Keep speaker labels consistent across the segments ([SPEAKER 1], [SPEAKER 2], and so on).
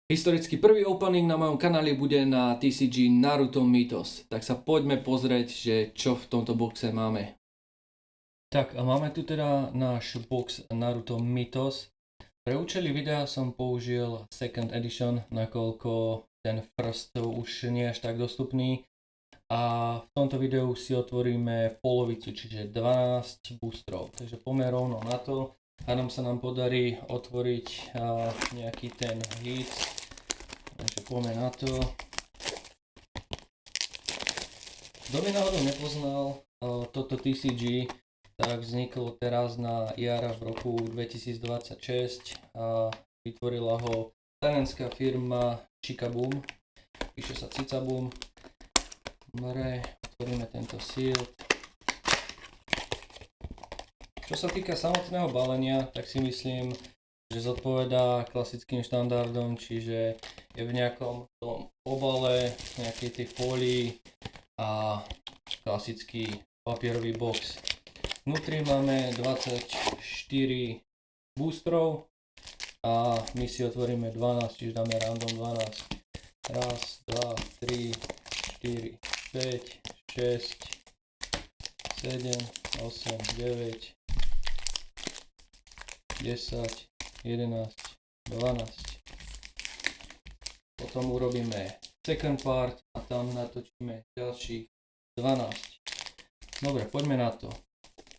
[SPEAKER 1] Historicky prvý opening na mojom kanáli bude na TCG Naruto Mythos. Tak sa poďme pozrieť, že čo v tomto boxe máme. Tak a máme tu teda náš box Naruto Mythos. Pre účely videa som použil second edition, nakoľko ten first už nie je až tak dostupný. A v tomto videu si otvoríme polovicu, čiže 12 boostrov. Takže poďme rovno na to. Hádam sa nám podarí otvoriť nejaký ten hit. Takže poďme na to. Kto by náhodou nepoznal toto TCG, tak vzniklo teraz na jar v roku 2026 a vytvorila ho talianská firma Chikaboom. Píše sa Cicaboom. Dobre, otvoríme tento seal. Čo sa týka samotného balenia, tak si myslím, že zodpovedá klasickým štandardom, čiže je v nejakom tom obale, nejakej tej fólii a klasický papierový box. Vnútri máme 24 boostrov a my si otvoríme 12, čiže dáme random 12. Raz, 2, 3, 4, 5, 6, 7, 8, 9, 10, 11, 12. Potom urobíme second part a tam natočíme ďalších 12. Dobre, poďme na to.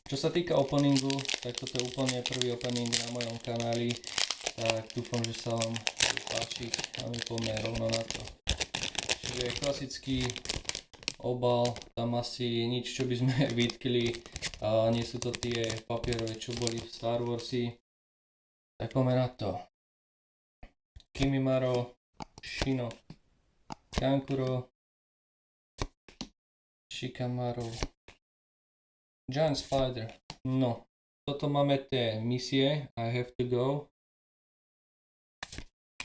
[SPEAKER 1] Čo sa týka openingu, tak toto je úplne prvý opening na mojom kanáli, tak dúfam, že sa vám bude páčiť a my poďme rovno na to. Čiže klasický obal, tam asi nič, čo by sme vytkli, a nie sú to tie papierové, čo boli v Star Warsi. Tak poďme na to. Kimimaro, Shino, Kankuro, Shikamaru, Giant Spider. No, toto máme tie misie, I have to go.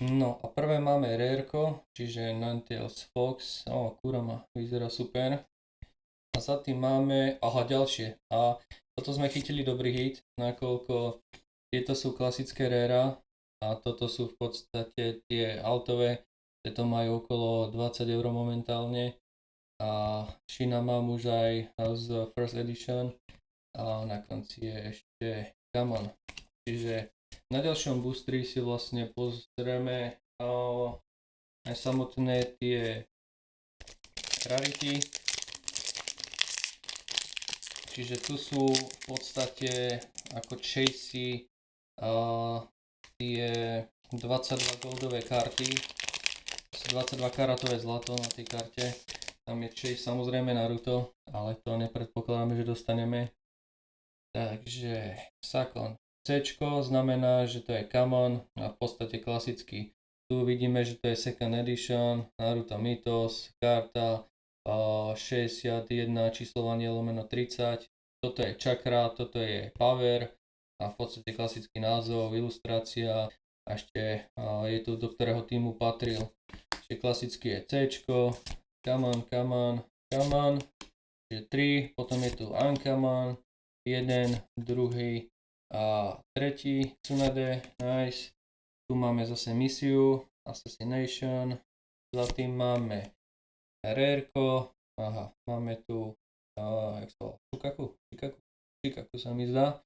[SPEAKER 1] No a prvé máme rareko, čiže Ninetales Fox. Kurama, vyzerá super. A za tým máme, ďalšie. A toto sme chytili dobrý hit, nakoľko tieto sú klasické rara a toto sú v podstate tie altové. Tieto majú okolo 20 € momentálne. A Shina mám už aj z first edition a na konci je ešte Common. Čiže na ďalšom boostri si vlastne pozrieme aj samotné tie rarity. Čiže tu sú v podstate ako chasey tie 22 goldové karty, 22 karatové zlato na tej karte. Tam je chase samozrejme Naruto, ale to nepredpokladáme, že dostaneme. Takže Sakon C znamená, že to je Common a v podstate klasický. Tu vidíme, že to je second edition, Naruto Mythos, karta 61, číslovanie lomeno 30. Toto je čakra, toto je power a v podstate klasický názov, ilustrácia a ešte je tu do ktorého týmu patril. Čiže klasický je C, Common, čiže 3, potom je tu Uncommon, 1, druhý a tretí Tsunade, nice. Tu máme zase misiu, Assassination, za tým máme rareko, máme tu Shikaku sa mi zdá.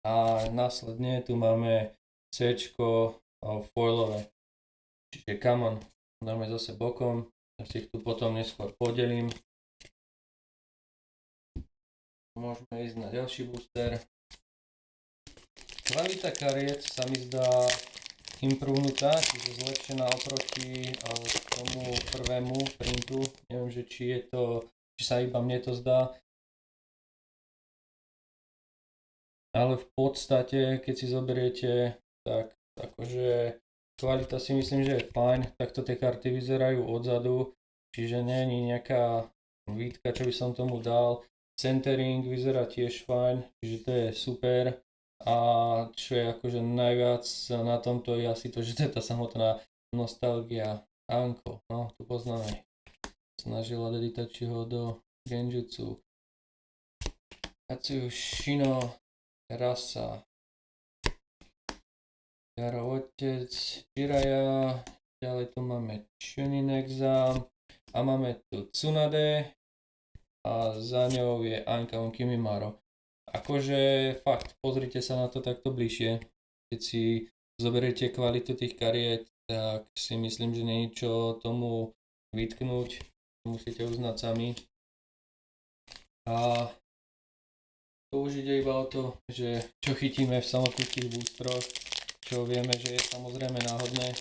[SPEAKER 1] A následne tu máme C foilové, čiže Common, dáme zase bokom, ja si ich tu potom neskôr podelím. Môžeme ísť na ďalší booster. Kvalita kariet sa mi zdá improvenutá, čiže zlepšená oproti tomu prvému printu. Neviem, že či sa iba mne to zdá. Ale v podstate, keď si zoberiete, tak akože kvalita si myslím, že je fajn. Takto tie karty vyzerajú odzadu, čiže nie je nejaká výtka, čo by som tomu dal. Centering vyzerá tiež fajn, čiže to je super. A čo je akože najviac na tomto je asi to, že to je tá samotná nostalgia. Anko, no tu poznáme. Snažila dať Itachiho do Genjutsu. Katsuyu Shino, Rasa, Jaro otec, Jiraiya, ďalej tu máme Chunin Exam a máme tu Tsunade a za ňou je Ankamon Kimimaro. Akože fakt, pozrite sa na to takto bližšie. Keď si zoberiete kvalitu tých kariet, tak si myslím, že nie je čo tomu vytknúť. Musíte uznať sami. A to už ide iba o to, že čo chytíme v samotných tých boostroch, čo vieme, že je samozrejme náhodné,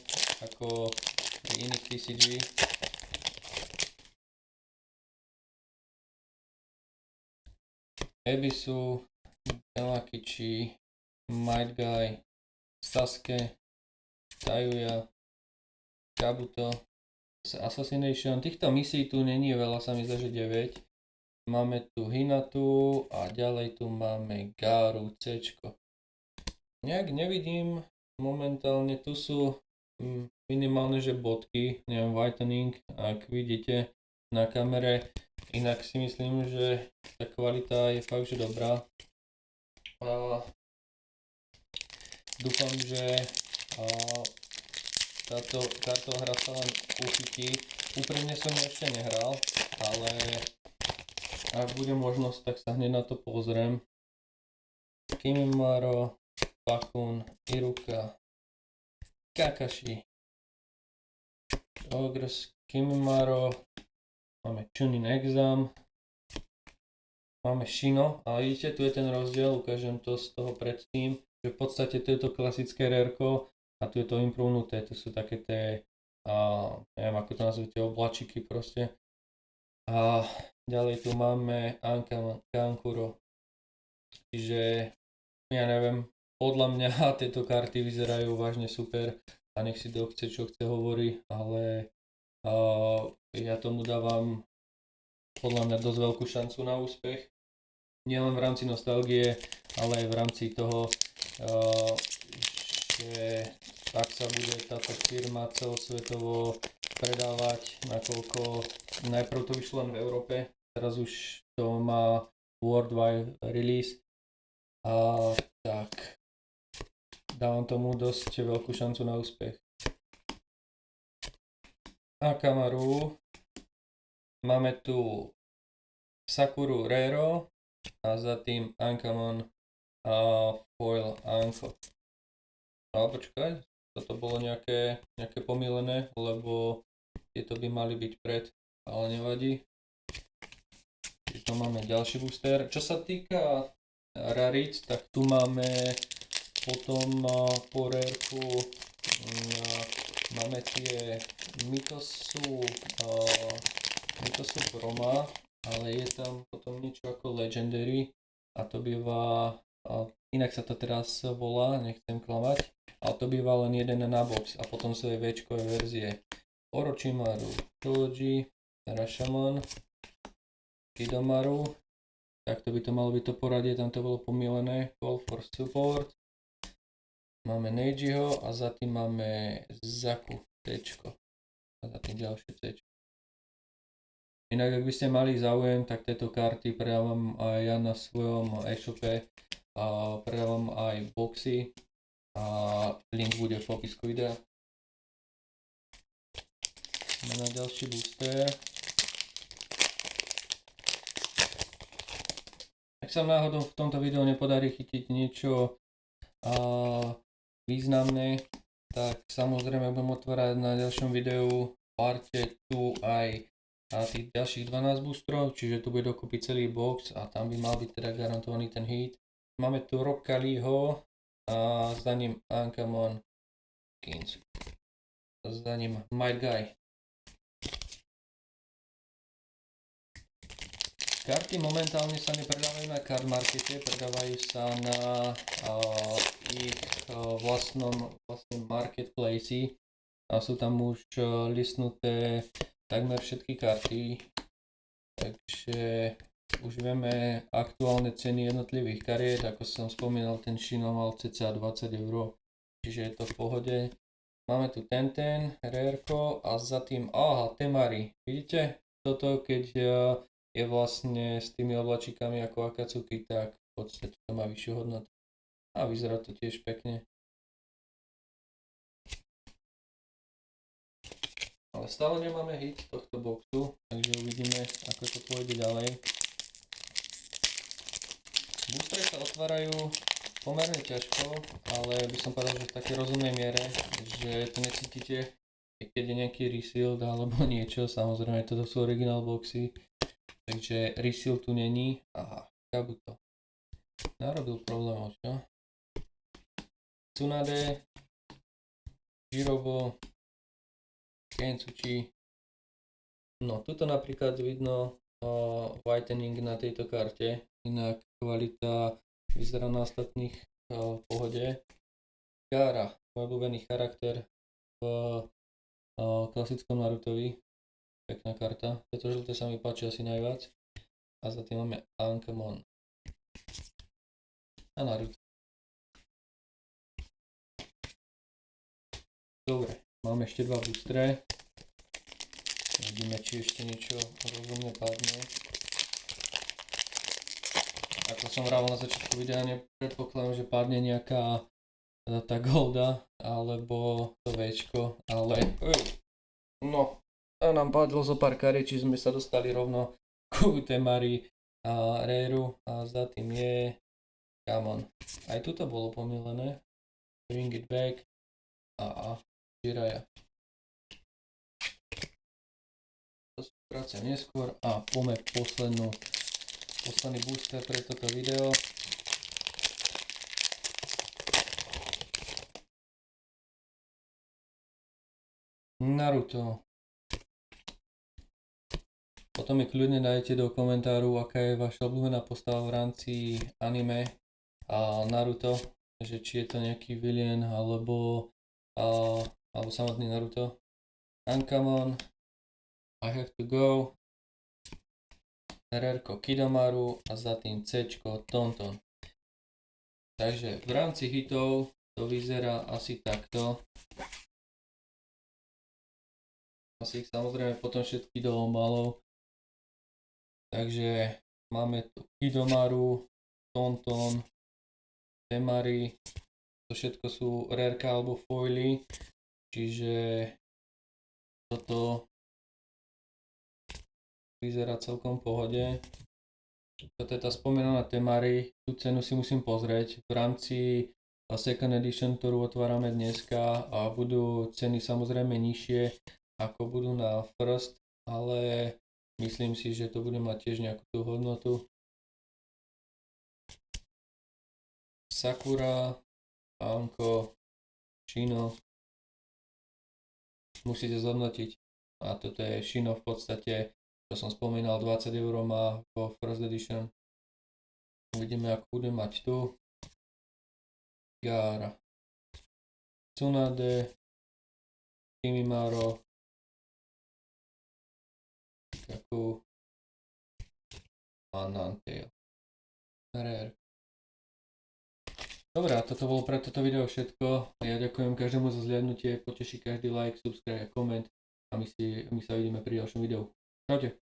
[SPEAKER 1] ako pri iných TCG. Ebisu, Delakichi, Might Guy, Sasuke, Tayuya, Kabuto, Assassination. Týchto misií tu není veľa, sa mi zdá, že 9. Máme tu Hinatu a ďalej tu máme Garu C-čko. Nejak nevidím momentálne, tu sú minimálne že bodky, neviem, whitening, ak vidíte na kamere. Inak si myslím, že tá kvalita je fakt, že dobrá. A dúfam, že táto kartohra sa len uchytí. Úprimne som ju ešte nehral, ale ak bude možnosť, tak sa hneď na to pozriem. Kimimaro, Bakun, Iruka, Kakashi, Ogres, Kimimaro, máme Chunin Exam, máme Shino, ale vidíte, tu je ten rozdiel, ukážem to z toho predtým, že v podstate to je to klasické rareko a tu je to improvenuté, tu sú také tie, neviem ako to nazvete, oblačiky proste. A ďalej tu máme Ankamon Kankuro, čiže ja neviem, podľa mňa tieto karty vyzerajú vážne super a nech si kto chce čo chce hovorí, ale ja tomu dávam podľa mňa dosť veľkú šancu na úspech. Nielen v rámci nostalgie, ale aj v rámci toho, že ak sa bude táto firma celosvetovo predávať, nakoľko najprv to vyšlo len v Európe, teraz už to má worldwide release a tak dávam tomu dosť veľkú šancu na úspech. Akamaru, máme tu Sakuru Rero a za tým Ankamon Foil Anko. No počkaj, toto bolo nejaké pomýlené, lebo tieto by mali byť pred, ale nevadí. Čiže tu máme ďalší booster. Čo sa týka rarit, tak tu máme potom po rarku máme tie Mitosu Broma, ale je tam potom niečo ako Legendary a to býva, inak sa to teraz volá, nechcem klamať, ale to býva len jeden na box a potom sú aj V-čkové verzie. Orochimaru, Choji, Rashomon, Kidomaru, takto by to malo byť to poradie, tam to bolo pomýlené, Call for Support. Máme Neijiho a za tým máme Zaku C-čko a za tým ďalšie C-čko. Inak ak by ste mali záujem, tak tieto karty predávam aj ja na svojom e-shope a predávam aj boxy a link bude v popisku videa. Ideme na ďalší booster. Ak sa náhodou v tomto videu nepodarí chytiť niečo významné, tak samozrejme budem otvárať na ďalšom videu parte tu aj tých ďalších 12 boostrov, čiže tu bude dokopy celý box a tam by mal byť teda garantovaný ten hit. Máme tu Rocka Leeho a za ním Ankamon Kins. Za ním Might Guy. Karty momentálne sa nepredávajú na card markete, predávajú sa na ich vlastnom marketplace a sú tam už listnuté takmer všetky karty, takže už vieme aktuálne ceny jednotlivých kariet, ako som spomínal, ten Shino mal cca 20 €, čiže je to v pohode. Máme tu Tenten, Rareko a za tým, Temari, vidíte? Toto keď je vlastne s tými oblačikami ako Akatsuki, tak v podstate to má vyššiu hodnotu. A vyzerá to tiež pekne. ale stále nemáme hit tohto boxu, takže uvidíme, ako to pôjde ďalej. Boostre sa otvárajú pomerne ťažko, ale by som povedal, že v takej rozumnej miere, že to necítite, keď je nejaký resealed alebo niečo. Samozrejme, toto sú original boxy, takže reseal tu není. Aha, Kabuto narobil problémov, čo? Tsunade, Jirobo, Kensuchi. No, tuto napríklad vidno whitening na tejto karte, inak kvalita vyzerá na ostatných v pohode. Gaara, môj obľúbený charakter v klasickom Narutovi, pekná karta. Toto žlté sa mi páči asi najviac. A za tým máme Ankamon a Naruto. Dobre, máme ešte dva boostre. Vidíme, či ešte niečo rozumne padne. Ako som vravel na začiatku videa, nepredpokladám, že padne nejaká tá golda alebo to Včko, ale no, a nám padlo zo pár kariet, či sme sa dostali rovno ku Temari a Rare'u a za tým je Kamon. Aj tuto bolo pomilené. Bring it back a Jiraiya. To sú práce neskôr a poďme posledný booster pre toto video. Naruto. Potom mi kľudne dajte do komentáru, aká je vaša obľúbená postava v rámci anime a Naruto, že či je to nejaký villain alebo samotný Naruto. Ankamon, I have to go, Rerko Kidomaru a za tým Cčko Tonton. Takže v rámci hitov to vyzerá asi takto. Asi ich samozrejme potom všetky do obalov. Takže máme tu Kidomaru, Tonton, Temari. To všetko sú rareka alebo foily. Čiže toto vyzerá celkom v pohode. Toto je tá spomínaná Temari, tú cenu si musím pozrieť. V rámci Second Edition, ktorú otvárame dneska, a budú ceny samozrejme nižšie ako budú na First, ale myslím si, že to bude mať tiež nejakú tú hodnotu. Sakura, Anko, Shino. Musíte zhodnotiť. A toto je Shino v podstate, čo som spomínal, 20 € má vo First Edition. Uvidíme, ako bude mať tu. Gaara, Tsunade, Kimimaro, Kaku a Nantail. Rare. Dobre, toto bolo pre toto video všetko. Ja ďakujem každému za zhliadnutie, poteší každý like, subscribe a koment a my sa vidíme pri ďalšom videu. Čaute.